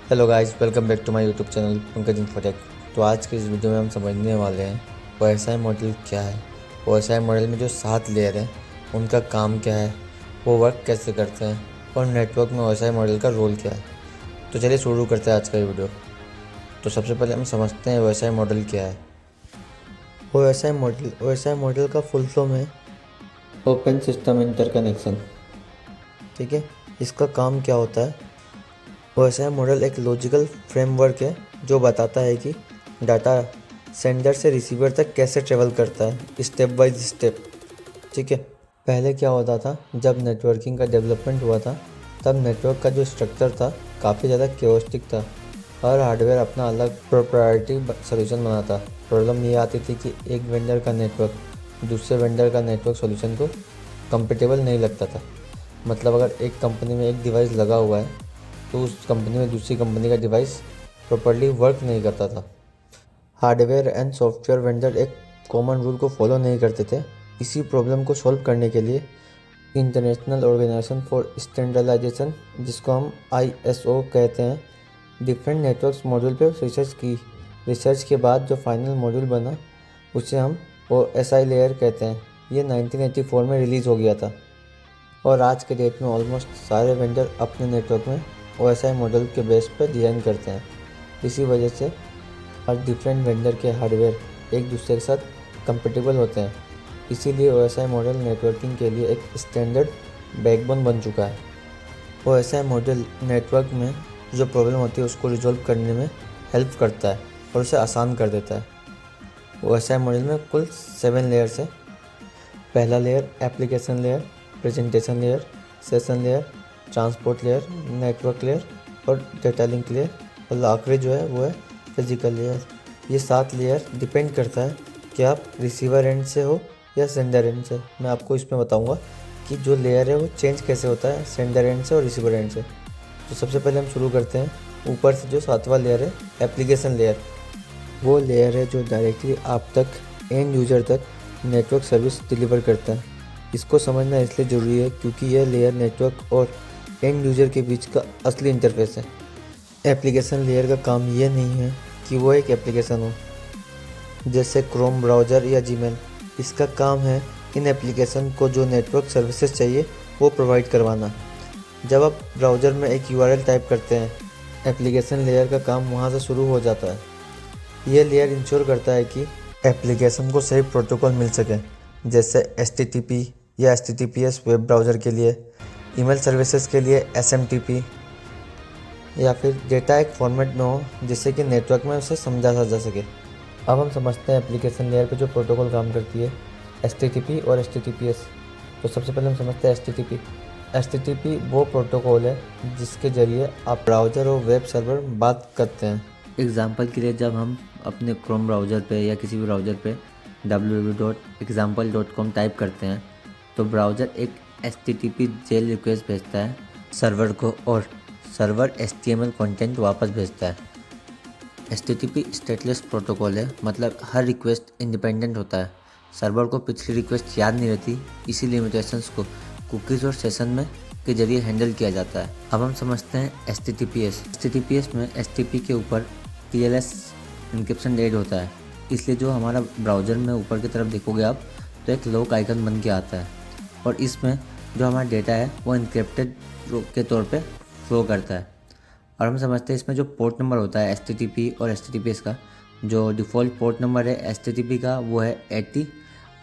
Hello guys, welcome back to my YouTube channel Pankaj Infotech. तो आज के इस वीडियो में हम समझने वाले हैं OSI मॉडल क्या है। OSI मॉडल में जो 7 लेयर हैं उनका काम क्या है, वो वर्क कैसे करते हैं और नेटवर्क में OSI मॉडल का रोल क्या है। तो चलिए शुरू करते हैं आज का ये वीडियो। तो सबसे पहले हम समझते हैं OSI मॉडल क्या है। OSI मॉडल का फुल फॉर्म है ओपन सिस्टम इंटरकनेक्शन। ठीक है, इसका काम क्या होता है। OSI मॉडल एक लॉजिकल फ्रेमवर्क है जो बताता है कि डाटा सेंडर से रिसीवर तक कैसे ट्रेवल करता है, स्टेप बाय स्टेप। ठीक है, पहले क्या होता था, जब नेटवर्किंग का डेवलपमेंट हुआ था तब नेटवर्क का जो स्ट्रक्चर था काफ़ी ज़्यादा केओस्टिक था। हर हार्डवेयर अपना अलग प्रोप्राइटरी सोल्यूशन बनाता। प्रॉब्लम ये आती थी कि एक वेंडर का नेटवर्क दूसरे वेंडर का नेटवर्क सॉल्यूशन को कंपेटेबल नहीं लगता था। मतलब अगर एक कंपनी में एक डिवाइस लगा हुआ है तो उस कंपनी में दूसरी कंपनी का डिवाइस प्रॉपर्ली वर्क नहीं करता था। हार्डवेयर एंड सॉफ्टवेयर वेंडर एक कॉमन रूल को फॉलो नहीं करते थे। इसी प्रॉब्लम को सॉल्व करने के लिए इंटरनेशनल ऑर्गेनाइजेशन फॉर स्टैंडर्डाइजेशन, जिसको हम ISO कहते हैं, डिफरेंट नेटवर्क्स मॉड्यूल पर रिसर्च की। रिसर्च के बाद जो फाइनल मॉड्यूल बना उसे हम OSI लेयर कहते हैं। ये 1984 में रिलीज़ हो गया था और आज के डेट में ऑलमोस्ट सारे वेंडर अपने नेटवर्क में OSI मॉडल के बेस पर डिज़ाइन करते हैं। इसी वजह से हर डिफरेंट वेंडर के हार्डवेयर एक दूसरे के साथ कंपेटेबल होते हैं। इसीलिए OSI मॉडल नेटवर्किंग के लिए एक स्टैंडर्ड बैकबोन बन चुका है। OSI मॉडल नेटवर्क में जो प्रॉब्लम होती है उसको रिजॉल्व करने में हेल्प करता है और उसे आसान कर देता है। OSI मॉडल में कुल 7 लेयर्स है। पहला layer application layer, presentation layer, session layer, transport layer, network layer और डेटा लिंक लेयर, और आखिरी जो है वो है फिजिकल लेयर। ये 7 लेयर डिपेंड करता है कि आप रिसीवर एंड से हो या सेंडर एंड से। मैं आपको इसमें बताऊंगा कि जो लेयर है वो चेंज कैसे होता है सेंडर एंड से और रिसीवर एंड से। तो सबसे पहले हम शुरू करते हैं ऊपर से। जो 7वां लेयर है एप्लीकेशन लेयर, वो लेयर है जो डायरेक्टली आप तक, एंड यूज़र तक नेटवर्क सर्विस डिलीवर करता है। इसको समझना इसलिए ज़रूरी है क्योंकि यह लेयर नेटवर्क और एंड यूज़र के बीच का असली इंटरफेस है। एप्लीकेशन लेयर का काम यह नहीं है कि वो एक एप्लीकेशन हो जैसे क्रोम ब्राउज़र या जीमेल। इसका काम है इन एप्लीकेशन को जो नेटवर्क सर्विसेज चाहिए वो प्रोवाइड करवाना। जब आप ब्राउज़र में एक URL टाइप करते हैं, एप्लीकेशन लेयर का काम वहाँ से शुरू हो जाता है। यह लेयर इंश्योर करता है कि एप्लीकेशन को सही प्रोटोकॉल मिल सके, जैसे HTTP या HTTPS वेब ब्राउज़र के लिए, ईमेल सर्विसेज के लिए SMTP, या फिर डेटा एक फॉर्मेट में हो जिससे कि नेटवर्क में उसे समझा जा सके। अब हम समझते हैं एप्लीकेशन लेयर पे जो प्रोटोकॉल काम करती है, HTTP और HTTPS। तो सबसे पहले हम समझते हैं HTTP। HTTP वो प्रोटोकॉल है जिसके ज़रिए आप ब्राउज़र और वेब सर्वर बात करते हैं। एग्ज़ाम्पल के लिए जब हम अपने क्रोम ब्राउज़र पे या किसी भी ब्राउज़र पे www.example.com टाइप करते हैं तो ब्राउज़र एक HTTP जेल रिक्वेस्ट भेजता है सर्वर को और सर्वर HTML कंटेंट वापस भेजता है। HTTP स्टेटलेस प्रोटोकॉल है, मतलब हर रिक्वेस्ट इंडिपेंडेंट होता है। सर्वर को पिछली रिक्वेस्ट याद नहीं रहती, इसी लिमिटेशंस को कुकीज़ और सेशन में के जरिए हैंडल किया जाता है। अब हम समझते हैं HTTPS में HTTP के ऊपर TLS इंक्रिप्शन ऐड होता है, इसलिए जो हमारा ब्राउज़र में ऊपर की तरफ देखोगे आप तो एक लॉक आइकन बन के आता है और इसमें जो हमारा डेटा है वो इनक्रिप्टेड के तौर पे फ्लो करता है। और हम समझते हैं इसमें जो पोर्ट नंबर होता है HTTP और HTTPS का, जो डिफ़ॉल्ट पोर्ट नंबर है HTTP का वो है 80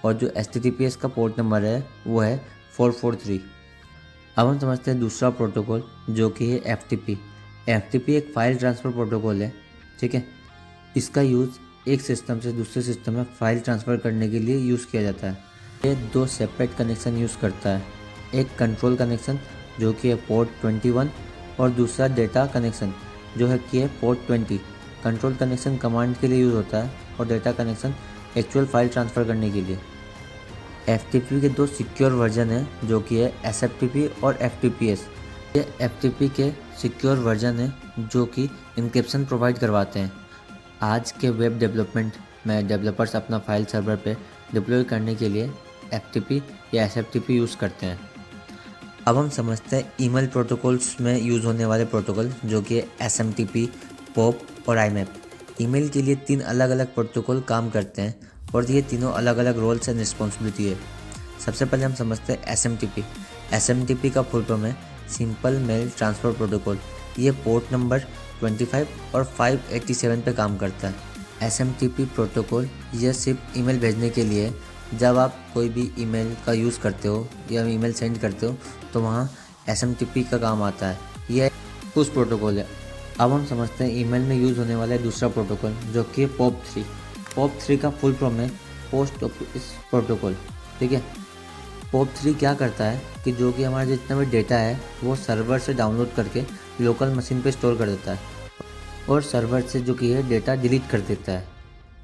और जो HTTPS का पोर्ट नंबर है वो है 443। अब हम समझते हैं दूसरा प्रोटोकॉल जो कि है FTP। FTP एक फ़ाइल ट्रांसफ़र प्रोटोकॉल है, ठीक है। इसका यूज़ एक सिस्टम से दूसरे सिस्टम में फ़ाइल ट्रांसफ़र करने के लिए यूज़ किया जाता है। ये 2 सेपरेट कनेक्शन यूज़ करता है, एक कंट्रोल कनेक्शन जो कि है पोर्ट 21 और दूसरा डेटा कनेक्शन जो है कि है पोर्ट 20। कंट्रोल कनेक्शन कमांड के लिए यूज़ होता है और data connection actual file transfer करने के लिए। FTP के 2 सिक्योर वर्जन हैं जो कि है SFTP और FTPS। ये FTP के सिक्योर वर्जन है जो कि इंक्रिप्शन प्रोवाइड करवाते हैं। आज के वेब डेवलपमेंट में डेवलपर्स अपना फाइल सर्वर पे डिप्लॉय करने के लिए FTP या SFTP यूज़ करते हैं। अब हम समझते हैं ईमेल प्रोटोकॉल्स में यूज़ होने वाले प्रोटोकॉल, जो कि SMTP, POP और IMAP। ईमेल के लिए 3 अलग अलग प्रोटोकॉल काम करते हैं और ये तीनों अलग अलग रोल्स एंड रिस्पॉन्सिबिलिटी है। सबसे पहले हम समझते हैं SMTP। SMTP का फुल फॉर्म है सिंपल मेल ट्रांसफ़र प्रोटोकॉल। ये पोर्ट नंबर 25 और 587 पे काम करता है। SMTP प्रोटोकॉल यह सिर्फ ईमेल भेजने के लिए है। जब आप कोई भी ईमेल का यूज़ करते हो या ईमेल सेंड करते हो तो वहाँ SMTP का काम आता है। यह उस प्रोटोकॉल है। अब हम समझते हैं ईमेल में यूज़ होने वाला दूसरा प्रोटोकॉल, जो कि POP3। POP3 का फुल फॉर्म है पोस्ट ऑफिस प्रोटोकॉल। ठीक है, POP3 क्या करता है कि जो कि हमारा जितना भी डेटा है वो सर्वर से डाउनलोड करके लोकल मशीन पे स्टोर कर देता है और सर्वर से जो कि है डेटा डिलीट कर देता है।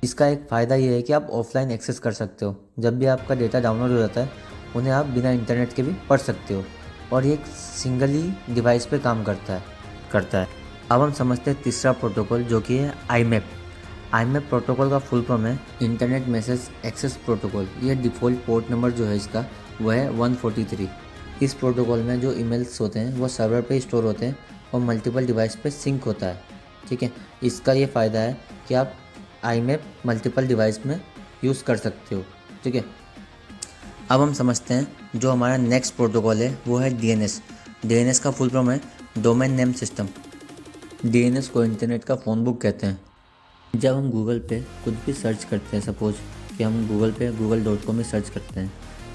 इसका एक फ़ायदा ये है कि आप ऑफलाइन एक्सेस कर सकते हो। जब भी आपका डेटा डाउनलोड हो जाता है उन्हें आप बिना इंटरनेट के भी पढ़ सकते हो और ये एक सिंगली डिवाइस पे काम करता है। अब हम समझते हैं तीसरा प्रोटोकॉल, जो कि है IMAP। IMAP प्रोटोकॉल का फुल फॉर्म है इंटरनेट मैसेज एक्सेस प्रोटोकॉल। यह डिफ़ॉल्ट पोर्ट नंबर जो है इसका वो है 143। इस प्रोटोकॉल में जो ईमेल्स होते हैं वो सर्वर पे स्टोर होते हैं और मल्टीपल डिवाइस पे सिंक होता है। ठीक है, इसका ये फ़ायदा है कि आप IMAP मल्टीपल डिवाइस में यूज़ कर सकते हो। ठीक है, अब हम समझते हैं जो हमारा नेक्स्ट प्रोटोकॉल है वो है DNS। DNS का फुल फॉर्म है डोमेन नेम सिस्टम। DNS को इंटरनेट का फ़ोन बुक कहते हैं। जब हम गूगल पे कुछ भी सर्च करते हैं, सपोज कि हम गूगल पे google.com में सर्च करते हैं,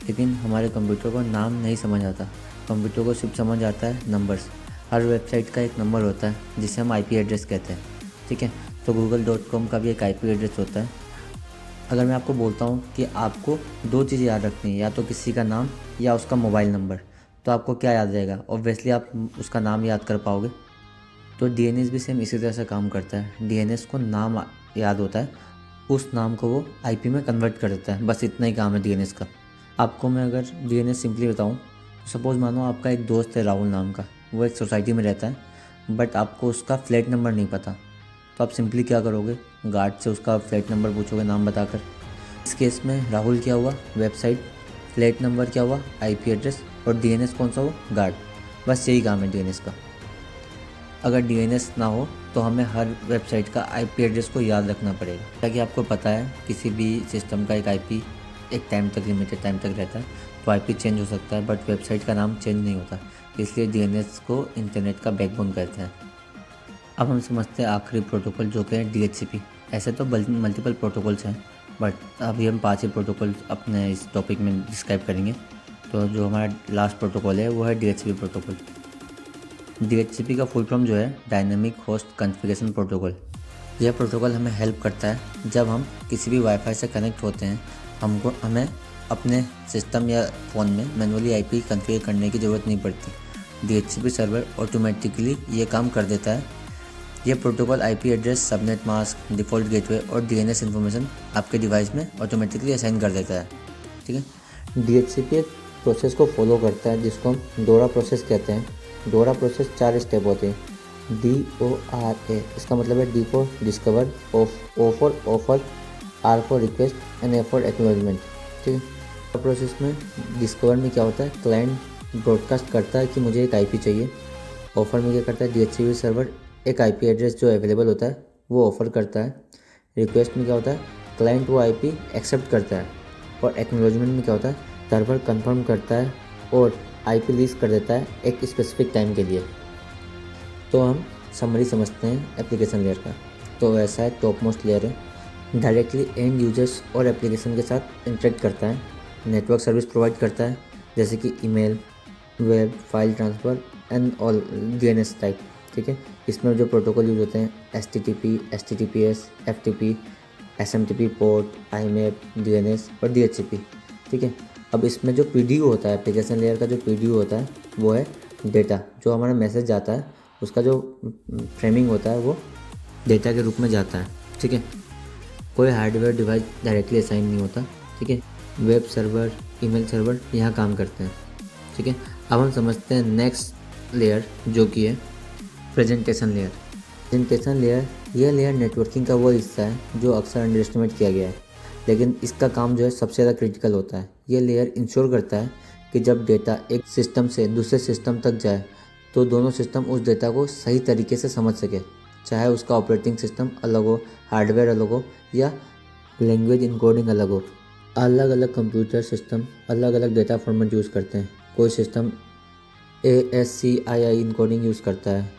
लेकिन हमारे कंप्यूटर को नाम नहीं समझ आता। कंप्यूटर को सिर्फ समझ आता है नंबर्स। हर वेबसाइट का एक नंबर होता है जिसे हम IP एड्रेस कहते हैं। ठीक है, तो google.com का भी एक IP एड्रेस होता है। अगर मैं आपको बोलता हूँ कि आपको 2 चीज़ें याद रखनी है, या तो किसी का नाम या उसका मोबाइल नंबर, तो आपको क्या याद रहेगा? ऑब्वियसली आप उसका नाम याद कर पाओगे। तो DNS भी सेम इसी तरह से काम करता है। DNS को नाम याद होता है, उस नाम को वो IP में कन्वर्ट कर देता है। बस इतना ही काम है DNS का। आपको मैं अगर DNS सिंपली बताऊँ तो सपोज़ मानो आपका एक दोस्त है राहुल नाम का, वो एक सोसाइटी में रहता है बट आपको उसका फ्लैट नंबर नहीं पता। तो आप सिंपली क्या करोगे? गार्ड से उसका फ्लैट नंबर पूछोगे नाम बताकर। इस केस में राहुल क्या हुआ? वेबसाइट, फ्लैट नंबर क्या हुआ? IP एड्रेस, और DNS कौन सा हुआ? गार्ड। बस यही काम है DNS का। अगर DNS ना हो तो हमें हर वेबसाइट का IP एड्रेस को याद रखना पड़ेगा, ताकि आपको पता है किसी भी सिस्टम का एक IP एक टाइम तक, लिमिटेड टाइम तक रहता है। तो IP चेंज हो सकता है बट वेबसाइट का नाम चेंज नहीं होता। इसलिए DNS को इंटरनेट का बैकबोन कहते हैं। अब हम समझते हैं आखिरी प्रोटोकॉल, जो कि है DHCP। ऐसे तो मल्टीपल प्रोटोकॉल्स हैं बट अभी हम 5 ही प्रोटोकॉल अपने इस टॉपिक में डिस्क्राइब करेंगे। तो जो हमारा लास्ट प्रोटोकॉल है वो है DHCP प्रोटोकॉल। DHCP का फुल फॉर्म जो है डायनेमिक होस्ट कॉन्फ़िगरेशन प्रोटोकॉल। यह प्रोटोकॉल हमें हेल्प करता है जब हम किसी भी वाईफाई से कनेक्ट होते हैं। हमें अपने सिस्टम या फ़ोन में मैनुअली IP कॉन्फ़िगर करने की ज़रूरत नहीं पड़ती। DHCP सर्वर ऑटोमेटिकली ये काम कर देता है। यह protocol IP address, subnet mask, default gateway और DNS इन्फॉर्मेशन आपके डिवाइस में ऑटोमेटिकली असाइन कर देता है। ठीक है, DHCP एक प्रोसेस को फॉलो करता है जिसको हम डोरा प्रोसेस कहते हैं। डोरा प्रोसेस 4 स्टेप होते हैं। DORA, इसका मतलब है D for discover, O for offer, R for request and A for acknowledgement. ठीक है, प्रोसेस में डिस्कवर में क्या होता है? क्लाइंट ब्रॉडकास्ट करता है कि मुझे एक IP चाहिए। ऑफर में क्या करता है? DHCP सर्वर एक IP एड्रेस जो अवेलेबल होता है वो ऑफ़र करता है। रिक्वेस्ट में क्या होता है? क्लाइंट वो IP एक्सेप्ट करता है। और एक्नॉलेजमेंट में क्या होता है? सर्वर कंफर्म करता है और IP रिलीज़ कर देता है एक स्पेसिफिक टाइम के लिए। तो हम समरी समझते हैं एप्लीकेशन लेयर का। तो ऐसा है, टॉप मोस्ट लेयर है, डायरेक्टली एंड यूजर्स और एप्लीकेशन के साथ इंटरेक्ट करता है। नेटवर्क सर्विस प्रोवाइड करता है जैसे कि email, web, file transfer and all DNS type. ठीक है, इसमें जो प्रोटोकॉल यूज होते हैं HTTP, HTTPS, FTP, SMTP, port, IMAP, DNS और DHCP। ठीक है, अब इसमें जो PDU होता है, एप्लीकेशन लेयर का जो PDU होता है वो है डेटा। जो हमारा मैसेज जाता है उसका जो फ्रेमिंग होता है वो डेटा के रूप में जाता है। ठीक है, कोई हार्डवेयर डिवाइस डायरेक्टली असाइन नहीं होता। ठीक है, वेब सर्वर, ईमेल सर्वर यहाँ काम करते हैं। ठीक है, अब हम समझते हैं नेक्स्ट लेयर, जो कि है प्रेजेंटेशन लेयर। प्रेजेंटेशन लेयर, यह लेयर नेटवर्किंग का वो हिस्सा है जो अक्सर अंडर एस्टिमेट किया गया है, लेकिन इसका काम जो है सबसे ज़्यादा क्रिटिकल होता है। यह लेयर इंश्योर करता है कि जब डेटा एक सिस्टम से दूसरे सिस्टम तक जाए तो दोनों सिस्टम उस डेटा को सही तरीके से समझ सके, चाहे उसका ऑपरेटिंग सिस्टम अलग हो, हार्डवेयर अलग हो या लैंग्वेज इनकोडिंग अलग हो। अलग अलग कंप्यूटर सिस्टम अलग अलग डेटा फॉर्मेट यूज़ करते हैं। कोई सिस्टम ASCII इनकोडिंग यूज़ करता है,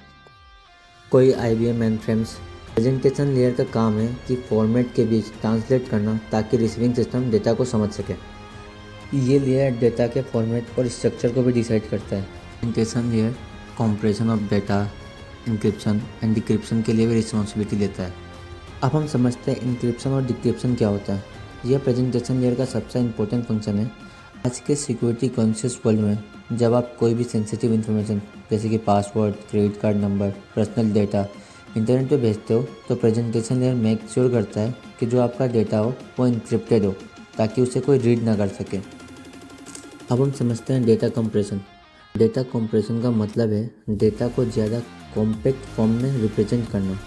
कोई IBM main frames. Presentation layer का काम है कि फॉर्मेट के बीच ट्रांसलेट करना ताकि रिसीविंग सिस्टम डेटा को समझ सके। ये लेयर डेटा के फॉर्मेट और स्ट्रक्चर को भी डिसाइड करता है। Presentation layer compression of data, encryption and decryption के लिए भी रिस्पॉन्सिबिलिटी लेता है। अब हम समझते हैं इंक्रिप्शन और डिक्रिप्शन क्या होता है। यह प्रेजेंटेशन लेयर का सबसे इम्पोर्टेंट फंक्शन है। आज के सिक्योरिटी कॉन्शियस वर्ल्ड में जब आप कोई भी सेंसिटिव इन्फॉर्मेशन जैसे कि password, credit card number, personal data internet पे भेजते हो तो प्रेजेंटेशन लेयर मेक श्योर करता है कि जो आपका डेटा हो वो इंक्रिप्टेड हो ताकि उसे कोई रीड ना कर सके। अब हम समझते हैं डेटा कंप्रेशन। डेटा कंप्रेशन का मतलब है डेटा को ज़्यादा कॉम्पैक्ट फॉर्म में रिप्रेजेंट करना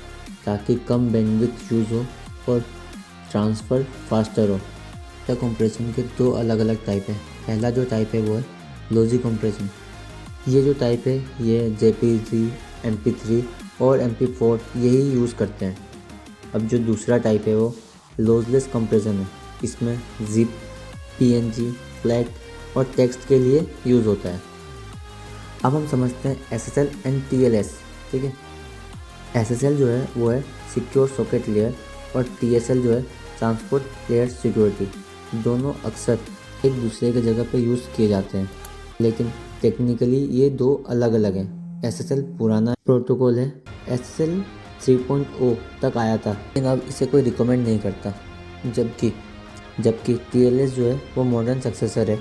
ताकि कम बैंडविड्थ यूज़ हो और ट्रांसफ़र फास्टर हो। डेटा कंप्रेशन के दो अलग अलग टाइप हैं। पहला जो टाइप है वो है लॉजिक कंप्रेशन। ये जो टाइप है ये JPG, MP3 और MP4 यही यूज़ करते हैं। अब जो दूसरा टाइप है वो लॉसलेस कंप्रेशन है। इसमें zip, PNG, FLAC और टेक्स्ट के लिए यूज़ होता है। अब हम समझते हैं SSL एंड TLS। ठीक है, SSL जो है वो है सिक्योर सॉकेट लेयर और TSL जो है ट्रांसपोर्ट लेयर सिक्योरिटी। दोनों अक्सर एक दूसरे की जगह पे यूज़ किए जाते हैं, लेकिन टेक्निकली ये दो अलग अलग हैं। SSL पुराना प्रोटोकॉल है, SSL 3.0 तक आया था, लेकिन अब इसे कोई रिकमेंड नहीं करता। जबकि TLS जो है वो मॉडर्न सक्सेसर है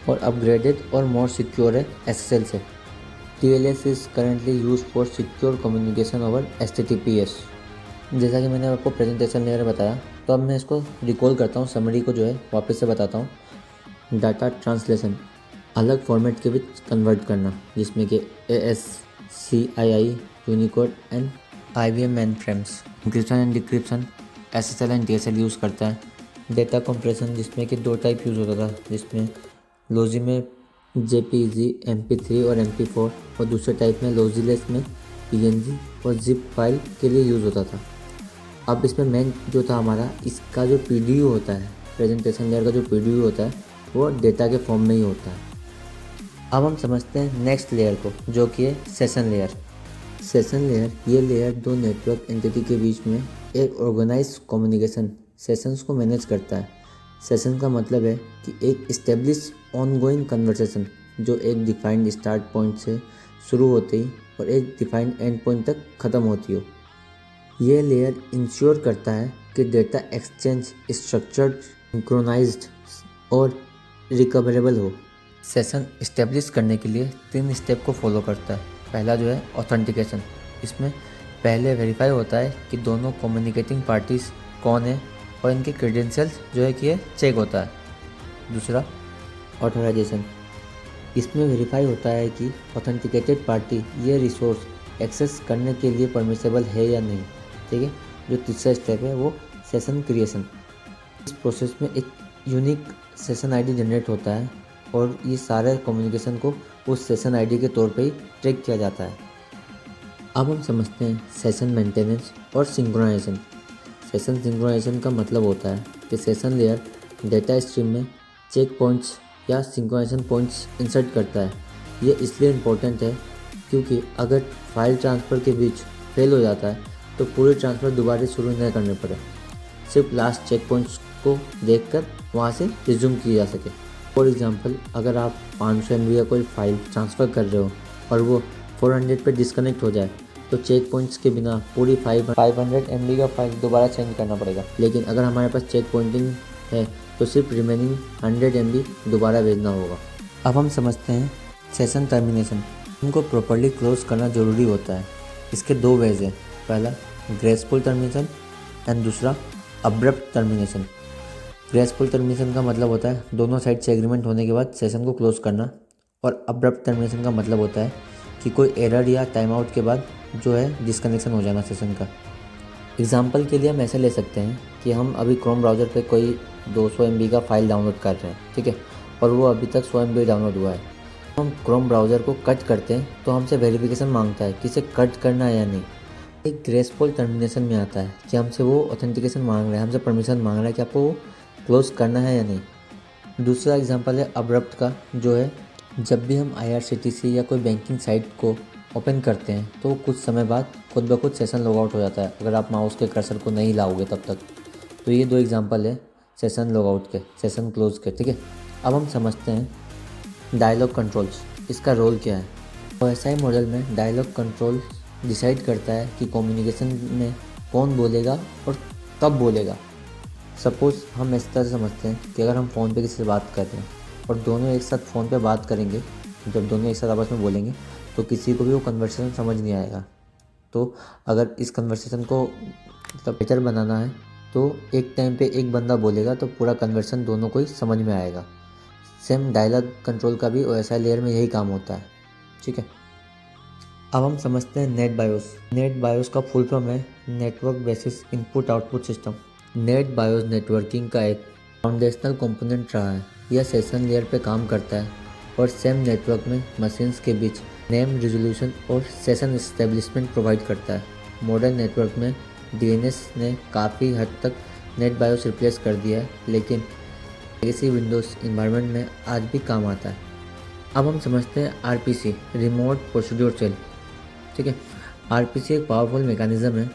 और अपग्रेडेड और मोर सिक्योर है SSL से। TLS is currently use for secure communication over HTTPS। जैसा कि मैंने आपको प्रेजेंटेशन लेयर बताया, तो अब मैं इसको रिकॉल करता हूँ, समरी को जो है वापस से बताता हूँ। डाटा ट्रांसलेशन, अलग फॉर्मेट के बीच कन्वर्ट करना, जिसमें कि ASCII, Unicode and IBM main frames. Encryption and decryption SSL and TSL use करता है। डेटा कंप्रेशन, जिसमें कि दो टाइप यूज़ होता था, जिसमें लॉजी में JPG, MP3 और MP4 और दूसरे टाइप में लॉजीलेस में PNG और zip फाइल के लिए यूज़ होता था। अब इसमें मेन जो था हमारा, इसका जो PDU होता है, प्रेजेंटेशन लेयर का जो PDU होता है वो डेटा के फॉर्म में ही होता है। अब हम समझते हैं नेक्स्ट लेयर को, जो कि है सेशन लेयर। सेशन लेयर, ये लेयर दो नेटवर्क एंटिटी के बीच में एक ऑर्गेनाइज्ड कम्युनिकेशन सेशंस को मैनेज करता है। सेशन का मतलब है कि एक इस्टेब्लिश ऑनगोइंग कन्वर्सेशन जो एक डिफाइंड स्टार्ट पॉइंट से शुरू होते ही और एक डिफाइंड एंड पॉइंट तक ख़त्म होती हो। ये लेयर इंश्योर करता है कि डेटा एक्सचेंज स्ट्रक्चर्ड, सिंक्रोनाइज्ड और रिकवरेबल हो। सेशन इस्टेब्लिश करने के लिए 3 स्टेप को फॉलो करता है। पहला जो है ऑथेंटिकेशन। इसमें पहले वेरीफाई होता है कि दोनों कम्युनिकेटिंग पार्टीज़ कौन है और इनके क्रेडेंशियल्स जो है कि ये चेक होता है। दूसरा ऑथराइजेशन। इसमें वेरीफाई होता है कि ऑथेंटिकेटेड पार्टी ये रिसोर्स एक्सेस करने के लिए परमिसेबल है या नहीं। ठीक है। जो तीसरा स्टेप है वो सेशन क्रिएशन। इस प्रोसेस में एक यूनिक सेशन आईडी जनरेट होता है और ये सारे कम्युनिकेशन को उस सेशन आईडी के तौर पे ही ट्रैक किया जाता है। अब हम समझते हैं सेशन मेंटेनेंस और सिंक्रोनाइजेशन। सेशन सिंक्रोनाइजेशन का मतलब होता है कि सेशन लेयर डेटा स्ट्रीम में चेक पॉइंट्स या सिंक्रोनाइजेशन पॉइंट्स इंसर्ट करता है। ये इसलिए इम्पोर्टेंट है क्योंकि अगर फाइल ट्रांसफ़र के बीच फेल हो जाता है तो पूरी ट्रांसफ़र दोबारा शुरू नहीं करने पड़े, सिर्फ लास्ट चेक पॉइंट्स को देखकर वहाँ से रिज्यूम की जा सके। फॉर एग्जांपल, अगर आप 500 MB का कोई फाइल ट्रांसफ़र कर रहे हो और वो 400 पे डिस्कनेक्ट हो जाए तो चेक पॉइंट्स के बिना पूरी 500 MB का फाइल दोबारा चेंज करना पड़ेगा। लेकिन अगर हमारे पास चेक पॉइंटिंग है तो सिर्फ रिमेनिंग 100 MB दोबारा भेजना होगा। अब हम समझते हैं सेशन टर्मिनेशन। उनको प्रॉपर्ली क्लोज करना ज़रूरी होता है। इसके दो वेज हैं, पहला ग्रेसफुल टर्मिनेशन एंड दूसरा अब्रप्ट टर्मिनेशन। ग्रेसफुल टर्मिनेशन का मतलब होता है दोनों साइड से एग्रीमेंट होने के बाद सेशन को क्लोज करना, और अब्रप्ट टर्मिनेशन का मतलब होता है कि कोई एरर या टाइम आउट के बाद जो है डिस्कनेक्शन हो जाना सेशन का। एग्जाम्पल के लिए हम ऐसे ले सकते हैं कि हम अभी क्रोम ब्राउज़र पे कोई 200 MB का फ़ाइल डाउनलोड कर रहे हैं, ठीक है, और वो अभी तक 100 MB डाउनलोड हुआ है। हम क्रोम ब्राउज़र को कट करते हैं तो हमसे वेरिफिकेशन मांगता है कि इसे कट करना है या नहीं। एक ग्रेसफुल टर्मिनेशन में आता है कि हमसे वो ऑथेंटिकेशन मांग रहा है, हमसे परमिशन मांग रहा है कि आपको वो क्लोज़ करना है या नहीं। दूसरा एग्जांपल है अब्रप्ट का, जो है जब भी हम IRCTC या कोई बैंकिंग साइट को ओपन करते हैं तो कुछ समय बाद खुद ब खुद सेशन लॉग आउट हो जाता है अगर आप माउस के कर्सर को नहीं लाओगे तब तक। तो ये 2 एग्जांपल है सेशन लॉग आउट के, सेशन क्लोज के, ठीक है। अब हम समझते हैं डायलॉग कंट्रोल्स, इसका रोल क्या है। OSI मॉडल में डायलॉग कंट्रोल डिसाइड करता है कि कम्युनिकेशन में कौन बोलेगा और कब बोलेगा। सपोज़ हम इस तरह से समझते हैं कि अगर हम फ़ोन पे किसी से बात कर रहे हैं और दोनों एक साथ फ़ोन पे बात करेंगे, जब दोनों एक साथ आपस में बोलेंगे तो किसी को भी वो कन्वर्सेशन समझ नहीं आएगा। तो अगर इस कन्वर्सेशन को मतलब बेटर बनाना है तो एक टाइम पे एक बंदा बोलेगा तो पूरा कन्वर्सेशन दोनों को ही समझ में आएगा। सेम डायलॉग कंट्रोल का भी OSI लेयर में यही काम होता है, ठीक है। अब हम समझते हैं नेट बायोस। नेट बायोस का फुल फॉर्म है network basis input output system. Net BIOS networking का एक फाउंडेशनल कंपोनेंट रहा है। यह सेशन लेयर पे काम करता है और सेम नेटवर्क में मशीन्स के बीच नेम रिजोल्यूशन और सेशन एस्टेब्लिशमेंट प्रोवाइड करता है। मॉडर्न नेटवर्क में DNS ने काफ़ी हद तक नेट बायोस रिप्लेस कर दिया है, लेकिन लेगेसी विंडोज़ इन्वायरमेंट में आज भी काम आता है। अब हम समझते हैं RPC, रिमोट प्रोसीड्यूर सेल, ठीक है। RPC एक पावरफुल मैकेनिज्म है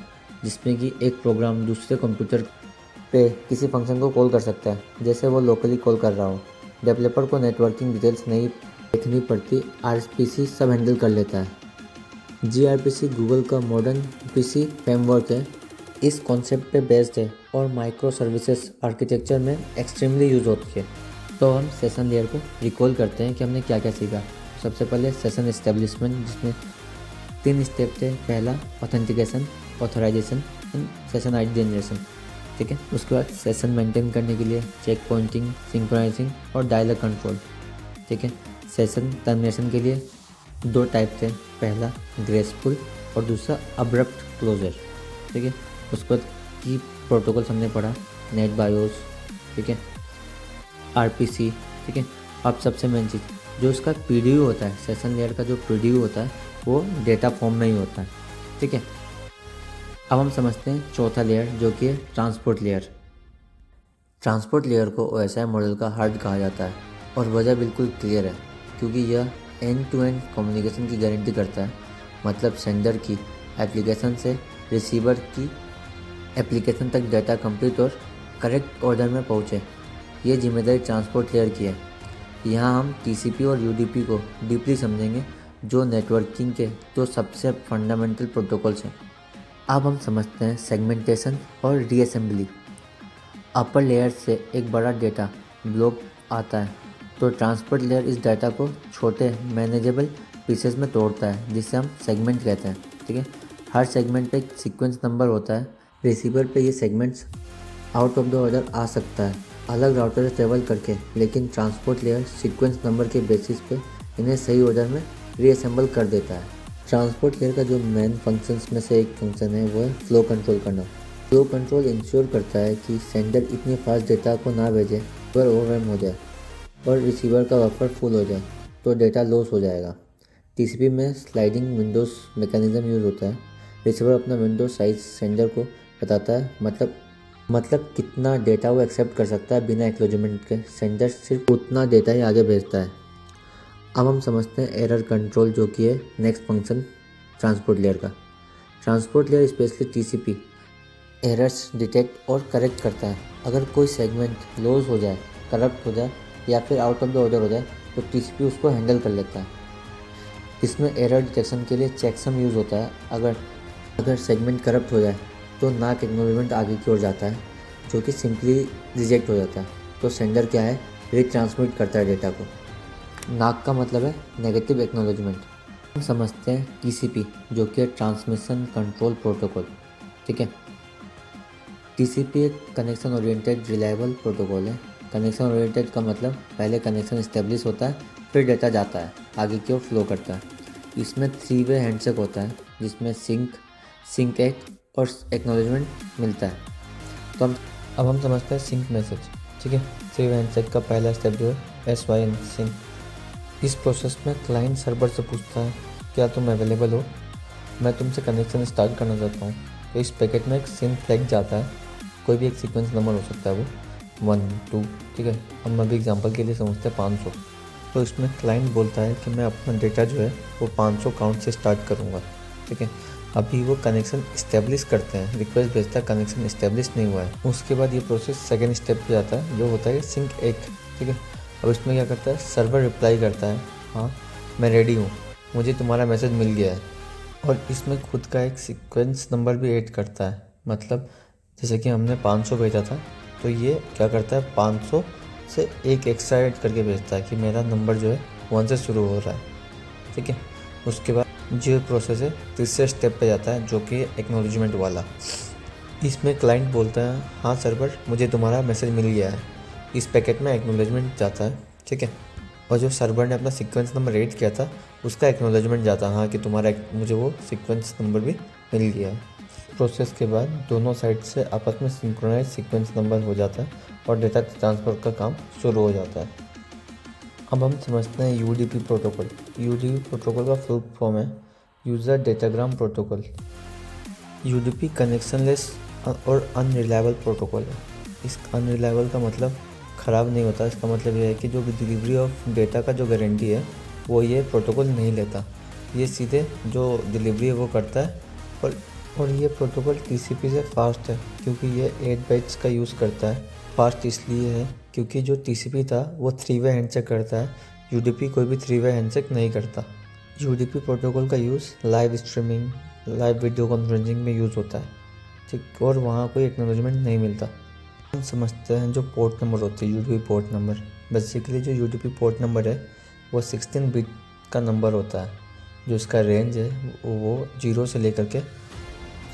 जिसमें कि एक प्रोग्राम दूसरे कंप्यूटर पे किसी फंक्शन को कॉल कर सकता है, जैसे वो लोकली कॉल कर रहा हो। डेवलपर को नेटवर्किंग डिटेल्स नहीं देखनी पड़ती, RPC सब हैंडल कर लेता है। gRPC गूगल का मॉडर्न PC फ्रेमवर्क है, इस कॉन्सेप्ट पे बेस्ड है और माइक्रो सर्विसेज आर्किटेक्चर में एक्सट्रीमली यूज़ होती है। तो हम सेशन लेयर को रिकॉल करते हैं कि हमने क्या क्या सीखा। सबसे पहले सेशन एस्टेब्लिशमेंट, जिसमें 3 स्टेप थे। पहला authentication, authorization and session ID generation, ठीक है। उसके बाद सेशन मेंटेन करने के लिए चेक पॉइंटिंग, सिंक्रोनाइजिंग और डायलॉग कंट्रोल, ठीक है। सेशन टर्मिनेशन के लिए 2 टाइप थे, पहला ग्रेसफुल और दूसरा अब्रप्ट क्लोजर, ठीक है। उसके बाद की प्रोटोकॉल्स हमने पढ़ा, नेट बायोस, ठीक है, RPC, ठीक है। अब सबसे मेन चीज़ जो इसका PDU होता है, सेशन लेयर का जो PDU होता है वो डेटा फॉर्म में ही होता है, ठीक है। अब हम समझते हैं चौथा लेयर जो कि है ट्रांसपोर्ट लेयर। ट्रांसपोर्ट लेयर को OSI मॉडल का हार्ट कहा जाता है और वजह बिल्कुल क्लियर है, क्योंकि यह एंड टू एंड कम्युनिकेशन की गारंटी करता है। मतलब सेंडर की एप्लीकेशन से रिसीवर की एप्लीकेशन तक डाटा कंप्लीट और करेक्ट ऑर्डर में पहुँचे, ये जिम्मेदारी ट्रांसपोर्ट लेयर की है। यहाँ हम TCP और UDP को डीपली समझेंगे, जो नेटवर्किंग के 2 सबसे फंडामेंटल प्रोटोकॉल्स हैं। अब हम समझते हैं सेगमेंटेशन और रीअसेंबली। अपर लेयर से एक बड़ा डेटा ब्लॉक आता है तो ट्रांसपोर्ट लेयर इस डाटा को छोटे मैनेजेबल पीसेस में तोड़ता है, जिसे हम सेगमेंट कहते हैं, ठीक है। हर सेगमेंट पे एक सीक्वेंस नंबर होता है। रिसीवर पे ये segments out of the order आ सकता है अलग राउटर से ट्रेवल करके, लेकिन ट्रांसपोर्ट लेयर सीक्वेंस नंबर के बेसिस पे इन्हें सही ऑर्डर में रीअसेंबल कर देता है। ट्रांसपोर्ट लेयर का जो मेन फंक्शंस में से एक फंक्शन है वो है फ्लो कंट्रोल करना। फ्लो कंट्रोल इंश्योर करता है कि सेंडर इतनी फास्ट डेटा को ना भेजे पर ओवरवेम हो जाए और रिसीवर का बफर फुल हो जाए तो डेटा लॉस हो जाएगा। TCP में स्लाइडिंग विंडोज़ मैकेनिज्म यूज़ होता है। रिसीवर अपना विंडो साइज सेंडर को बताता है, मतलब कितना डेटा वो एक्सेप्ट कर सकता है बिना एक्नॉलेजमेंट के। सेंडर सिर्फ उतना डेटा ही आगे भेजता है। अब हम समझते हैं एरर कंट्रोल, जो कि है नेक्स्ट फंक्शन ट्रांसपोर्ट लेयर का। Transport layer specially TCP errors detect और करेक्ट करता है। अगर कोई सेगमेंट लॉस हो जाए, करप्ट हो जाए या फिर आउट ऑफ द ऑर्डर हो जाए तो TCP उसको हैंडल कर लेता है। इसमें एरर डिटेक्शन के लिए चेकसम यूज़ होता है। अगर सेगमेंट करप्ट हो जाए तो नाक एक्नॉलेजमेंट आगे की ओर जाता है, जो कि सिंपली रिजेक्ट हो जाता है। तो सेंडर क्या है, रिट्रांसमिट करता है डेटा को। नाक का मतलब है नेगेटिव एक्नॉलेजमेंट। हम समझते हैं TCP, जो कि है ट्रांसमिशन कंट्रोल प्रोटोकॉल, ठीक है। TCP एक कनेक्शन ओरिएंटेड रिलायबल प्रोटोकॉल है। कनेक्शन ओरिएंटेड का मतलब पहले कनेक्शन इस्टेब्लिश होता है, फिर डेटा जाता है, आगे की ओर फ्लो करता है। इसमें 3 वे हैंडशेक होता है, जिसमें सिंक एक और एक्नॉलेजमेंट मिलता है। तो अब हम समझते हैं सिंक मैसेज, ठीक है। 3 वे हैंडशेक का पहला स्टेप जो है SYN सिंक। इस प्रोसेस में क्लाइंट सर्वर से पूछता है क्या तुम अवेलेबल हो, मैं तुमसे कनेक्शन स्टार्ट करना चाहता हूँ। तो इस पैकेट में एक सिन फ्लैग जाता है, कोई भी एक सीक्वेंस नंबर हो सकता है, वो 1 2, ठीक है। हम अभी एग्जांपल के लिए समझते हैं 500। तो इसमें क्लाइंट बोलता है कि मैं अपना डेटा जो है वो 500 काउंट से स्टार्ट करूँगा, ठीक है। अभी वो कनेक्शन इस्टेब्लिश करते हैं, रिक्वेस्ट भेजता है, कनेक्शन इस्टेब्लिश नहीं हुआ है। उसके बाद ये प्रोसेस सेकेंड स्टेप पे जाता है जो होता है सिंक 1, ठीक है। अब इसमें क्या करता है, सर्वर रिप्लाई करता है हाँ मैं रेडी हूँ, मुझे तुम्हारा मैसेज मिल गया है। और इसमें खुद का एक सीक्वेंस नंबर भी ऐड करता है, मतलब जैसे कि हमने 500 भेजा था तो ये क्या करता है 500 से एक एक्स्ट्रा ऐड करके भेजता है कि मेरा नंबर जो है 1 से शुरू हो रहा है, ठीक है। उसके बाद जो प्रोसेस है तीसरे स्टेप पे जाता है जो कि एक्नॉलेजमेंट वाला। इसमें क्लाइंट बोलता है हाँ सर्वर मुझे तुम्हारा मैसेज मिल गया है। इस पैकेट में एक्नॉलेजमेंट जाता है, ठीक है। और जो सर्वर ने अपना सीक्वेंस नंबर ऐड किया था उसका एक्नॉलेजमेंट जाता है हाँ कि तुम्हारा मुझे वो सीक्वेंस नंबर भी मिल गया है। प्रोसेस के बाद दोनों साइड से आपस में सिंक्रोनाइज सीक्वेंस नंबर हो जाता है और डेटा ट्रांसफ़र का काम शुरू हो जाता है। अब हम समझते हैं यूडीपी प्रोटोकॉल। यूडीपी प्रोटोकॉल का फुल फॉर्म है user datagram protocol. UDP connectionless और अनरिलायबल प्रोटोकॉल है। इस अनरिलायबल का मतलब ख़राब नहीं होता, इसका मतलब ये है कि जो डिलीवरी ऑफ डेटा का जो गारंटी है वो ये प्रोटोकॉल नहीं लेता, ये सीधे जो डिलीवरी है वो करता है। और ये प्रोटोकॉल टीसीपी से फास्ट है क्योंकि ये 8 बाइट्स का यूज़ करता है। फास्ट इसलिए है क्योंकि जो टीसीपी था वो 3-वे हैंडशेक करता है, यूडीपी कोई भी 3-वे हैंडशेक नहीं करता। यूडीपी प्रोटोकॉल का use live streaming, live video conferencing में यूज़ होता है, ठीक, और वहाँ कोई एक्नॉलेजमेंट नहीं मिलता। हम समझते हैं जो पोर्ट नंबर होते हैं यूडीपी पोर्ट नंबर। बेसिकली जो यूडीपी पोर्ट नंबर है वो 16 बिट का नंबर होता है, जो इसका रेंज है वो 0 से लेकर के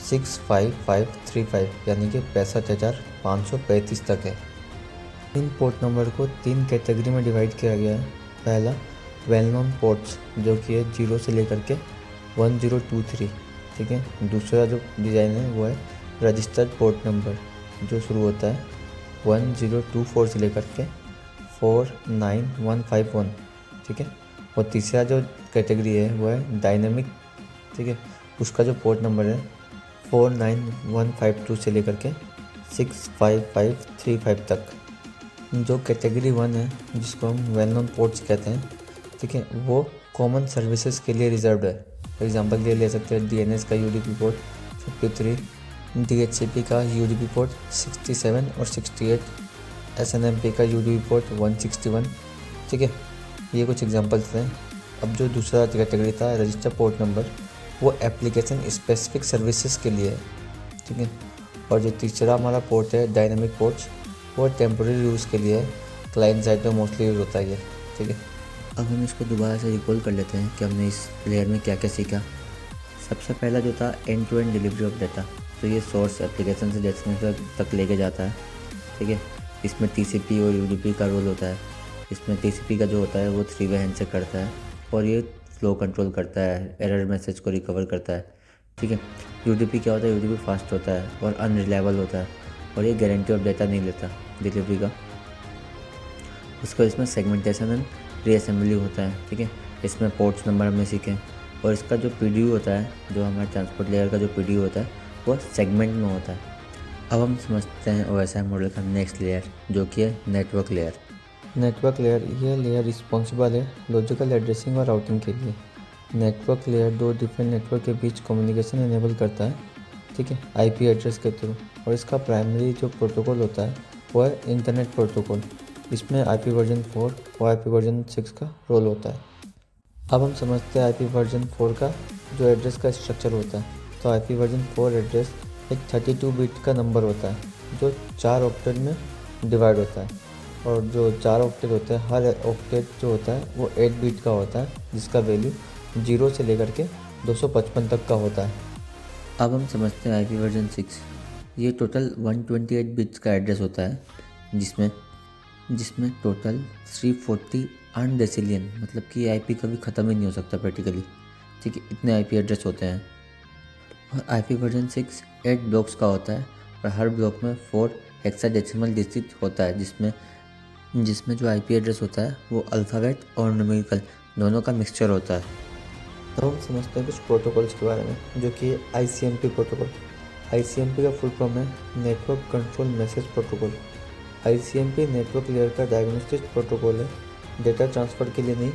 65535 यानी कि 65,535 तक है। इन पोर्ट नंबर को 3 कैटेगरी में डिवाइड किया गया है। पहला वेल नोन पोर्ट्स जो कि है 0 से लेकर के 1023, ठीक है। दूसरा जो डिज़ाइन है वो है रजिस्टर्ड पोर्ट नंबर जो शुरू होता है 1024 से लेकर के 49151, ठीक है। और तीसरा जो कैटेगरी है वो है डायनेमिक, ठीक है। उसका जो पोर्ट नंबर है 49152 से लेकर के 65535 तक। जो कैटेगरी 1 है जिसको हम वेल नोन पोर्ट्स कहते हैं, ठीक है, वो कॉमन सर्विसेज के लिए रिजर्व्ड है। फॉर एग्जांपल के लिए ले सकते हैं डीएनएस का यूडीपी पोर्ट 53, डीएचसीपी का यूडीपी पोर्ट 67 और 68, एसएनएमपी का यूडीपी पोर्ट 161, ठीक है। ये कुछ एग्जांपल्स हैं। अब जो दूसरा कैटेगरी था रजिस्टर पोर्ट नंबर वो एप्लीकेशन स्पेसिफिक सर्विसेज के लिए है, ठीक है। और जो तीसरा हमारा पोर्ट है डायनेमिक पोर्ट्स वो टेम्पोररी यूज़ के लिए है, क्लाइंट साइड पे मोस्टली यूज़ होता है ये, ठीक है। अब हम इसको दोबारा से रिकॉल कर लेते हैं कि हमने इस लेयर में क्या क्या सीखा। सबसे पहला जो था end to end delivery of data, तो ये सोर्स एप्लीकेशन से डेस्टिनेशन तक लेके जाता है, ठीक है। इसमें टीसीपी और यूडीपी का रोल होता है। इसमें टीसीपी का जो होता है वो 3-वे हैंडशेक करता है और ये फ्लो कंट्रोल करता है, एरर मैसेज को रिकवर करता है, ठीक है। यूडीपी क्या होता है, यूडीपी फास्ट होता है और अनरिलायबल होता है और ये गारंटी ऑफ डेटा नहीं लेता डिलीवरी का। उसका इसमें सेगमेंटेशन एंड रीअसेंबली होता है, ठीक है। इसमें पोर्ट्स नंबर हमने सीखे और इसका जो पीडीयू होता है, जो हमारे ट्रांसपोर्ट लेयर का जो पीडीयू होता है वो सेगमेंट में होता है। अब हम समझते हैं ओएसआई मॉडल का नेक्स्ट लेयर जो कि है नेटवर्क लेयर। नेटवर्क लेयर ये लेयर रिस्पॉन्सिबल है लॉजिकल एड्रेसिंग और राउटिंग के लिए। नेटवर्क लेयर दो डिफरेंट नेटवर्क के बीच कम्युनिकेशन इनेबल करता है, ठीक है, आईपी एड्रेस के थ्रू। और इसका प्राइमरी जो प्रोटोकॉल होता है वो है इंटरनेट प्रोटोकॉल। इसमें आईपी वर्जन 4 और आईपी वर्जन 6 का रोल होता है। अब हम समझते हैं आईपी वर्जन 4 का जो एड्रेस का स्ट्रक्चर होता है। तो आईपी वर्जन 4 एड्रेस एक 32 बिट का नंबर होता है जो 4 ऑक्टेट में डिवाइड होता है। और जो 4 ऑक्टेट होते हैं हर ऑक्टेट जो होता है वो 8 बिट का होता है जिसका वैल्यू 0 से लेकर के 255 तक का होता है। अब हम समझते हैं आईपी वर्जन 6। ये टोटल 128 बिट्स का एड्रेस होता है जिसमें टोटल 340 अनडेसिलियन, मतलब कि आईपी कभी ख़त्म ही नहीं हो सकता प्रैक्टिकली, ठीक है, इतने आईपी एड्रेस होते हैं। और आईपी वर्जन 6 8 ब्लॉक्स का होता है और हर ब्लॉक में 4 हेक्साडेसिमल डिजिट होता है जिसमें जिसमें जो आईपी एड्रेस होता है वो अल्फ़ाबेट और न्यूमेरिकल दोनों का मिक्सचर होता है। तो हम समझते हैं कुछ प्रोटोकॉल्स के बारे में, जो कि ICMP प्रोटोकॉल। ICMP का फुल फॉर्म है network control message protocol. ICMP network layer का डायग्नोस्टिक प्रोटोकॉल है, डेटा ट्रांसफ़र के लिए नहीं,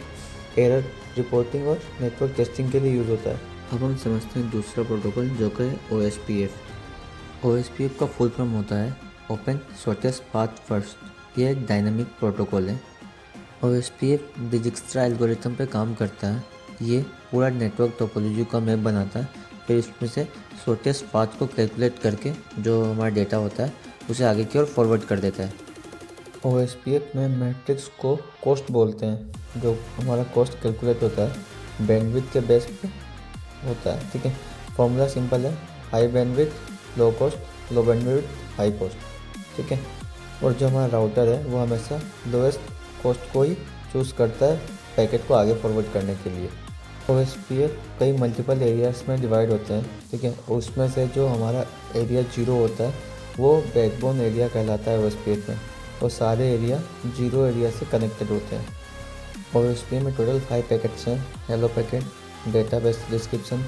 एरर रिपोर्टिंग और नेटवर्क टेस्टिंग के लिए यूज़ होता है। अब हम समझते हैं दूसरा प्रोटोकॉल जो कि OSPF। OSPF का फुल फॉर्म होता है ओपन शॉर्टेस्ट पाथ फर्स्ट। ये एक डायनामिक प्रोटोकॉल है। OSPF डिजिक्स्ट्रा एल्गोरिथम पे काम करता है। ये पूरा नेटवर्क टोपोलॉजी का मैप बनाता है, फिर इसमें से शॉर्टेस्ट पाथ को कैलकुलेट करके जो हमारा डेटा होता है उसे आगे की ओर फॉरवर्ड कर देता है। OSPF में मैट्रिक्स को कॉस्ट बोलते हैं, जो हमारा कॉस्ट कैलकुलेट होता है बैंडविड्थ के बेस पे होता है। ठीक है, फॉर्मूला सिंपल है, हाई बैंडविड्थ लो कॉस्ट, लो बैंडविड्थ हाई कॉस्ट। ठीक है, और जो हमारा राउटर है वो हमेशा लोएस्ट कॉस्ट को ही चूज़ करता है पैकेट को आगे फॉरवर्ड करने के लिए। OSPF कई मल्टीपल एरियाज में डिवाइड होते हैं। ठीक है, उसमें से जो हमारा एरिया 0 होता है वो बैकबोन एरिया कहलाता है OSPF में, और सारे एरिया 0 एरिया से कनेक्टेड होते हैं। OSPF में टोटल 5 पैकेट्स हैं, hello packet, database description,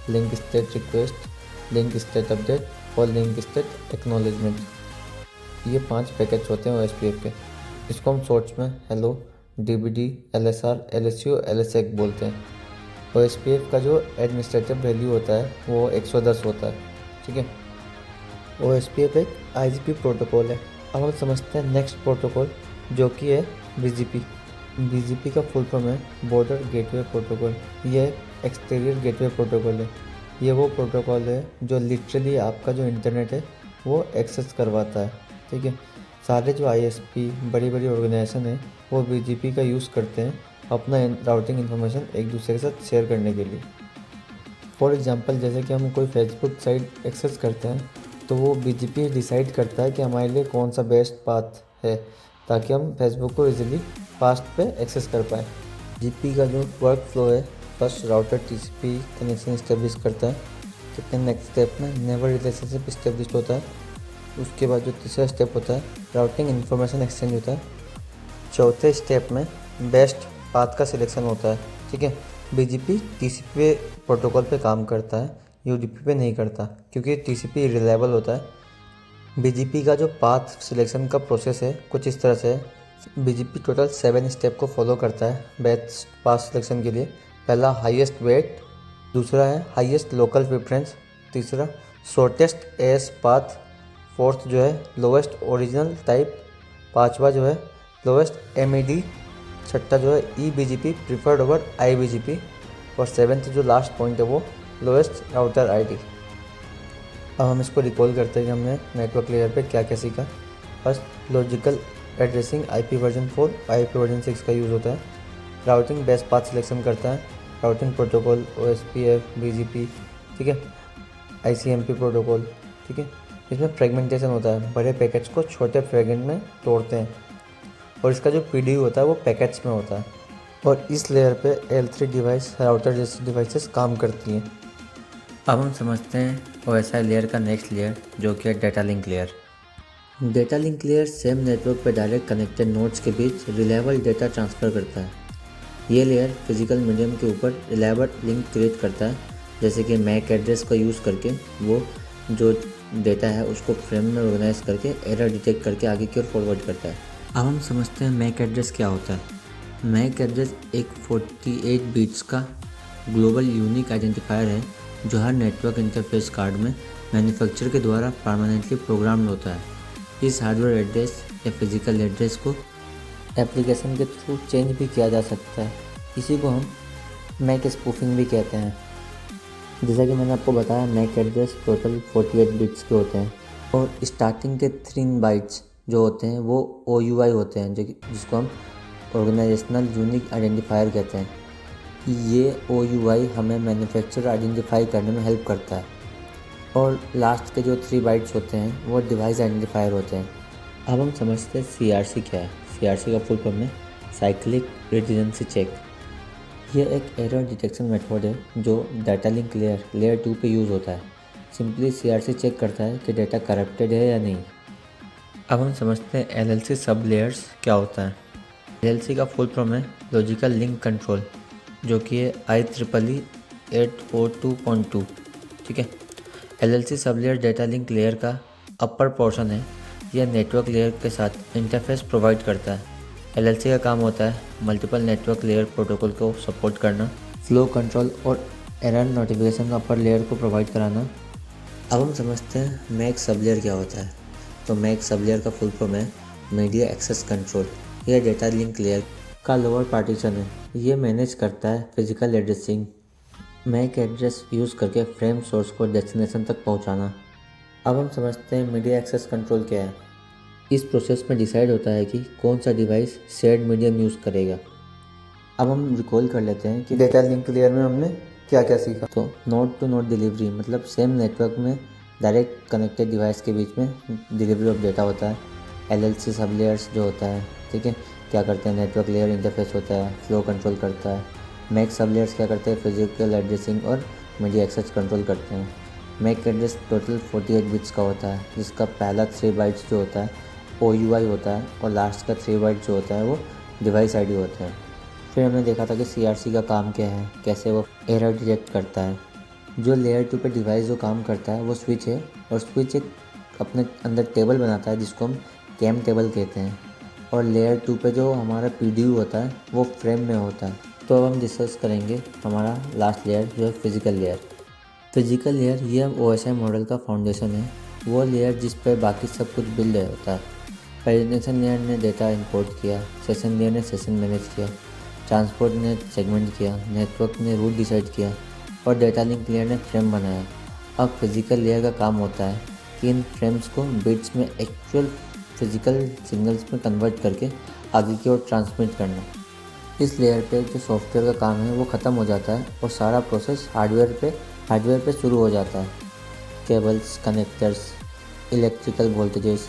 link state request, link state update और लिंक स्टेट एक्नॉलेजमेंट। ये 5 पैकेट्स होते हैं OSPF के। इसको हम शॉर्ट्स में hello, DBD, LSR, LSU, LSEC बोलते हैं। OSPF का जो एडमिनिस्ट्रेटिव वैल्यू होता है वो 110 होता है। ठीक है, OSPF एक IGP प्रोटोकॉल है। अब हम समझते हैं नेक्स्ट प्रोटोकॉल, जो कि है BGP। BGP का फुल फॉर्म है बॉर्डर गेटवे प्रोटोकॉल। ये एक्सटीरियर गेटवे प्रोटोकॉल है। ये वो प्रोटोकॉल है जो लिटरली आपका जो इंटरनेट है वो एक्सेस करवाता है। ठीक है, सारे जो ISP बड़ी बड़ी ऑर्गेनाइजेशन है वो BGP का यूज़ करते हैं अपना राउटिंग इन्फॉर्मेशन एक दूसरे के साथ शेयर करने के लिए। फॉर एग्जांपल, जैसे कि हम कोई फेसबुक साइट एक्सेस करते हैं तो वो BGP डिसाइड करता है कि हमारे लिए कौन सा बेस्ट पाथ है, ताकि हम फेसबुक को इजीली फास्ट पे एक्सेस कर पाएँ। BGP का जो वर्क फ्लो है, first router TCP connection establish करता है। सेकेंड नेक्स्ट स्टेप में नेबर रिलेशनशिप इस्टेब्लिश होता है। उसके बाद जो तीसरा स्टेप होता है राउटिंग इन्फॉर्मेशन एक्सचेंज होता है। चौथे स्टेप में बेस्ट पाथ का सिलेक्शन होता है। ठीक है, BGP TCP प्रोटोकॉल पे काम करता है, UDP पे नहीं करता, क्योंकि TCP रिलायबल होता है। BGP का जो पाथ सिलेक्शन का प्रोसेस है कुछ इस तरह से है। BGP टोटल 7 स्टेप को फॉलो करता है बेस्ट पाथ सिलेक्शन के लिए। पहला हाईएस्ट वेट, दूसरा है हाईएस्ट लोकल प्रेफरेंस, तीसरा शॉर्टेस्ट एस पाथ, फोर्थ जो है लोवेस्ट ओरिजिनल टाइप, पांचवा जो है लोवेस्ट MED, छठा जो है eBGP प्रीफर्ड ओवर IBGP, और सेवेंथ जो लास्ट पॉइंट है वो लोएस्ट राउटर ID। अब हम इसको रिकॉल करते हैं कि हमने नेटवर्क लेयर पे क्या क्या सीखा। First, logical addressing IP version 4, IP version 6 का यूज़ होता है। राउटिंग बेस्ट पाथ सिलेक्शन करता है। राउटिंग प्रोटोकॉल OSPF, BGP, ठीक है, ICMP प्रोटोकॉल। ठीक है, इसमें फ्रेगमेंटेशन होता है, बड़े पैकेट्स को छोटे फ्रेगमेंट में तोड़ते हैं, और इसका जो PDU होता है वो पैकेट्स में होता है, और इस लेयर पे L3 डिवाइस राउटर जैसी डिवाइसेस काम करती हैं। अब हम समझते हैं OSI लेयर का नेक्स्ट लेयर जो कि है data link layer. Data link layer same network पर डायरेक्ट कनेक्टेड नोड्स के बीच रिलायबल डेटा ट्रांसफ़र करता है। ये लेयर फिजिकल मीडियम के ऊपर रिलायबल लिंक क्रिएट करता है, जैसे कि मैक एड्रेस का यूज़ करके वो जो डेटा है उसको फ्रेम में ऑर्गेनाइज करके एरर डिटेक्ट करके आगे की ओर फॉरवर्ड करता है। अब हम समझते हैं मैक एड्रेस क्या होता है। मैक एड्रेस एक 48 बिट्स का ग्लोबल यूनिक आइडेंटिफायर है जो हर नेटवर्क इंटरफेस कार्ड में मैन्युफैक्चरर के द्वारा परमानेंटली प्रोग्राम्ड होता है। इस हार्डवेयर एड्रेस या फिजिकल एड्रेस को एप्लीकेशन के थ्रू चेंज भी किया जा सकता है। इसी को हम मैक स्पूफिंग भी कहते हैं। जैसा कि मैंने आपको बताया, मैक एड्रेस टोटल 48 बिट्स के होते हैं, और स्टार्टिंग के 3 बाइट्स जो होते हैं वो OUI होते हैं, जिसको हम ऑर्गेनाइजेशनल यूनिक आइडेंटिफायर कहते हैं। ये OUI हमें मैन्युफैक्चरर आइडेंटिफाई करने में हेल्प करता है, और लास्ट के जो 3 बाइट्स होते हैं वो डिवाइस आइडेंटिफायर होते हैं। अब हम समझते हैं CRC क्या है। CRC का फुल फॉर्म है साइक्लिक रिडंडेंसी चेक। यह एक एरर डिटेक्शन मेथड है जो डाटा लिंक लेयर 2 पे यूज़ होता है। सिंपली CRC चेक करता है कि डेटा करप्टेड है या नहीं। अब हम समझते हैं LLC सब लेयर्स क्या होता है। LLC का फुल फॉर्म है लॉजिकल लिंक कंट्रोल, जो कि है IEEE 802.2। ठीक है। LLC sub layer data link layer का अपर पोर्शन है। यह नेटवर्क लेयर के साथ इंटरफेस प्रोवाइड करता है। LLC का काम होता है मल्टीपल नेटवर्क लेयर प्रोटोकॉल को सपोर्ट करना, फ्लो कंट्रोल और एरर नोटिफिकेशन का अपर लेयर को प्रोवाइड कराना। अब हम समझते हैं मैक सब लेयर क्या होता है। तो मैक सब लेयर का फुल फॉर्म है मीडिया एक्सेस कंट्रोल। यह डेटा लिंक लेयर का लोअर पार्टीशन है। ये मैनेज करता है physical addressing, MAC address use करके फ्रेम सोर्स को डेस्टिनेशन तक पहुंचाना। अब हम समझते हैं मीडिया एक्सेस कंट्रोल क्या है। इस प्रोसेस में डिसाइड होता है कि कौन सा डिवाइस शेयर्ड मीडियम यूज़ करेगा। अब हम रिकॉल कर लेते हैं कि डेटा लिंक लेयर में हमने क्या क्या सीखा। तो नोड टू नोड डिलीवरी मतलब सेम नेटवर्क में डायरेक्ट कनेक्टेड डिवाइस के बीच में डिलीवरी ऑफ डेटा होता है। LLC सब लेयर्स जो होता है, ठीक है, क्या करते हैं, नेटवर्क लेयर इंटरफेस होता है, फ्लो कंट्रोल करता है। मैक सब लेयर्स क्या करते हैं, फिजिकल एड्रेसिंग और मीडिया एक्सेस कंट्रोल करते हैं। मैक एड्रेस टोटल 48 बिट्स का होता है, जिसका पहला 3 बाइट्स जो होता है OUI होता है और लास्ट का 3 बाइट जो होता है वो डिवाइस ID होता है। फिर हमने देखा था कि CRC का काम क्या है, कैसे वो एरर डिटेक्ट करता है। जो लेयर 2 पे डिवाइस जो काम करता है वो स्विच है, और स्विच एक अपने अंदर टेबल बनाता है जिसको हम कैम टेबल कहते हैं। और लेयर 2 पे जो हमारा PDU होता है वो फ्रेम में होता है। तो अब हम डिस्कस करेंगे हमारा लास्ट लेयर जो है फिजिकल लेयर। फिजिकल लेयर ये OSI मॉडल का फाउंडेशन है, वो लेयर जिस पर बाकी सब कुछ बिल्ड होता है। प्रेजेंटेशन लेयर ने डेटा इंपोर्ट किया, सेशन लेयर ने सेशन मैनेज किया, ट्रांसपोर्ट ने सेगमेंट किया, नेटवर्क ने रूट डिसाइड किया और डेटा लिंक लेयर ने फ्रेम बनाया। अब फिजिकल लेयर का काम होता है कि इन फ्रेम्स को बिट्स में एक्चुअल फिजिकल सिग्नल्स में कन्वर्ट करके आगे की ओर ट्रांसमिट करना। इस लेयर पे जो सॉफ्टवेयर का काम है वो ख़त्म हो जाता है और सारा प्रोसेस हार्डवेयर पे शुरू हो जाता है। केबल्स, कनेक्टर्स, इलेक्ट्रिकल वोल्टेजेस,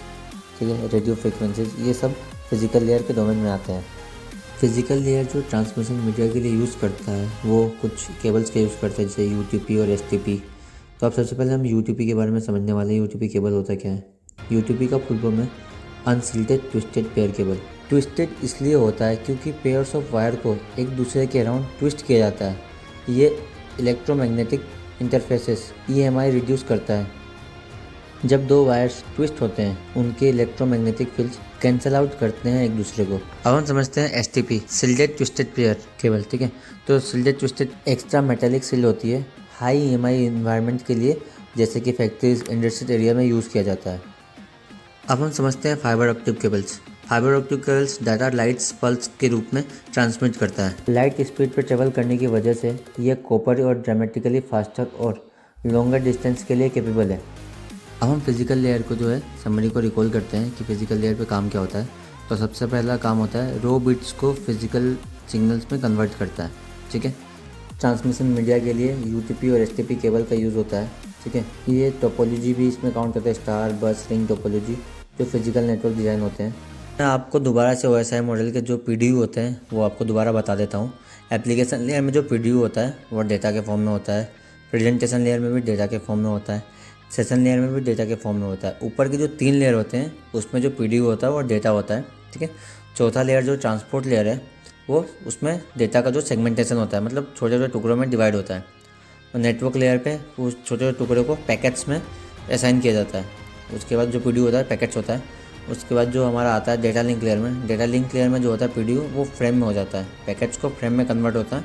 ठीक है, रेडियो फ्रिक्वेंसीज, ये सब फिजिकल लेयर के डोमेन में आते हैं। फिजिकल लेयर जो ट्रांसमिशन मीडिया के लिए यूज़ करता है वो कुछ केबल्स का यूज़ करता है, जैसे UTP और STP। तो अब सबसे पहले हम UTP के बारे में समझने वाले हैं। UTP केबल होता क्या है। UTP का फुल फॉर्म है अनसिल्टेड ट्विस्टेड पेयर केबल। ट्विस्टेड इसलिए होता है क्योंकि पेयर्स ऑफ वायर को एक दूसरे के अराउंड ट्विस्ट किया जाता है। ये इलेक्ट्रोमैग्नेटिक इंटरफेसेस EMI रिड्यूस करता है। जब दो वायर्स ट्विस्ट होते हैं उनके इलेक्ट्रोमैग्नेटिक फील्ड्स कैंसल आउट करते हैं एक दूसरे को। अब हम समझते हैं STP, सिल्डेड ट्विस्टेड पेयर केबल। ठीक है, तो सिल्डेड ट्विस्टेड एक्स्ट्रा मेटालिक सिल होती है हाई EMI इन्वायरमेंट के लिए, जैसे कि फैक्ट्रीज, इंडस्ट्रियल एरिया में यूज़ किया जाता है। अब हम समझते हैं fibre optic cables. Fibre optic cables data lights pulse के रूप में ट्रांसमिट करता है। लाइट स्पीड पर ट्रेवल करने की वजह से यह कॉपर और ड्रामेटिकली फास्टर और लॉन्गर डिस्टेंस के लिए कैपेबल है। अब हम फिजिकल लेयर को जो है समरी को रिकॉल करते हैं कि फिजिकल लेयर पे काम क्या होता है। तो सबसे पहला काम होता है रो बिट्स को फिजिकल सिग्नल्स में कन्वर्ट करता है। ठीक है, ट्रांसमिशन मीडिया के लिए UTP और STP केबल का यूज़ होता है। ठीक है, ये टोपोलॉजी भी इसमें काउंट करता है, स्टार, बस, रिंग टोपोलॉजी, जो फिजिकल नेटवर्क डिज़ाइन होते हैं। मैं आपको दोबारा से OSI मॉडल के जो PDU होते हैं वो आपको दोबारा बता देता हूँ। एप्लीकेशन लेयर में जो PDU होता है वो डेटा के फॉर्म में होता है। प्रेजेंटेशन लेयर में भी डेटा के फॉर्म में होता है। सेशन लेयर में भी डेटा के फॉर्म में होता है। ऊपर के जो 3 लेयर होते हैं उसमें जो PDU होता है वो डेटा होता है। ठीक है, चौथा लेयर जो ट्रांसपोर्ट लेयर है वो उसमें डेटा का जो सेगमेंटेशन होता है, मतलब छोटे छोटे टुकड़ों में डिवाइड होता है। और नेटवर्क लेयर पे उस छोटे छोटे टुकड़ों को पैकेट्स में असाइन किया जाता है। उसके बाद जो PDU होता है पैकेट्स होता है। उसके बाद जो हमारा आता है डेटा लिंक लेयर में, डेटा लिंक लेयर में जो होता है PDU वो फ्रेम में हो जाता है, पैकेट्स को फ्रेम में कन्वर्ट होता है।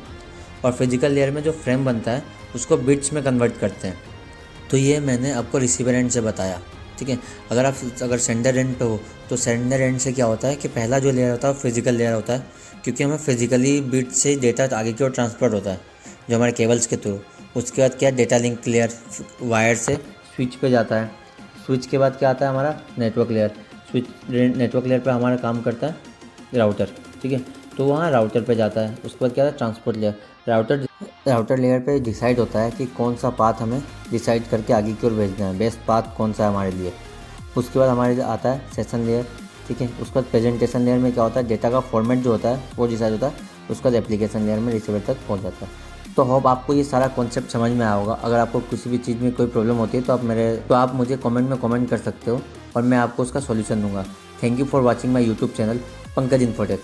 और फिजिकल लेयर में जो फ्रेम बनता है उसको बिट्स में कन्वर्ट करते हैं। तो ये मैंने आपको रिसीवर एंड से बताया। ठीक है, अगर सेंडर एंड पे हो तो सेंडर एंड से क्या होता है कि पहला जो लेयर होता है वो फिजिकल लेयर होता है, क्योंकि हमें फिजिकली बिट से डेटा आगे की ओर ट्रांसफर होता है जो हमारे केबल्स के थ्रू। उसके बाद क्या, डेटा लिंक लेयर वायर से स्विच पे जाता है। स्विच के बाद क्या आता है हमारा नेटवर्क लेयर। नेटवर्क लेयर पे हमारा काम करता है राउटर। ठीक है, तो वहाँ राउटर पे जाता है। उसके बाद क्या है, ट्रांसपोर्ट लेयर। राउटर लेयर पे डिसाइड होता है कि कौन सा पाथ हमें डिसाइड करके आगे की ओर भेजना है, बेस्ट पाथ कौन सा है हमारे लिए। उसके बाद हमारे आता है सेशन लेयर। ठीक है, उसके बाद प्रेजेंटेशन लेयर में क्या होता है, डेटा का फॉर्मेट जो होता है वो डिसाइड होता है। उसके बाद एप्लीकेशन लेयर में रिसीवर तक पहुँच जाता है। तो होप आपको ये सारा कॉन्सेप्ट समझ में आया होगा। अगर आपको किसी भी चीज़ में कोई प्रॉब्लम होती है तो आप मुझे कमेंट में कमेंट कर सकते हो और मैं आपको उसका सॉल्यूशन दूंगा। Thank you for watching my YouTube channel Pankaj infotech.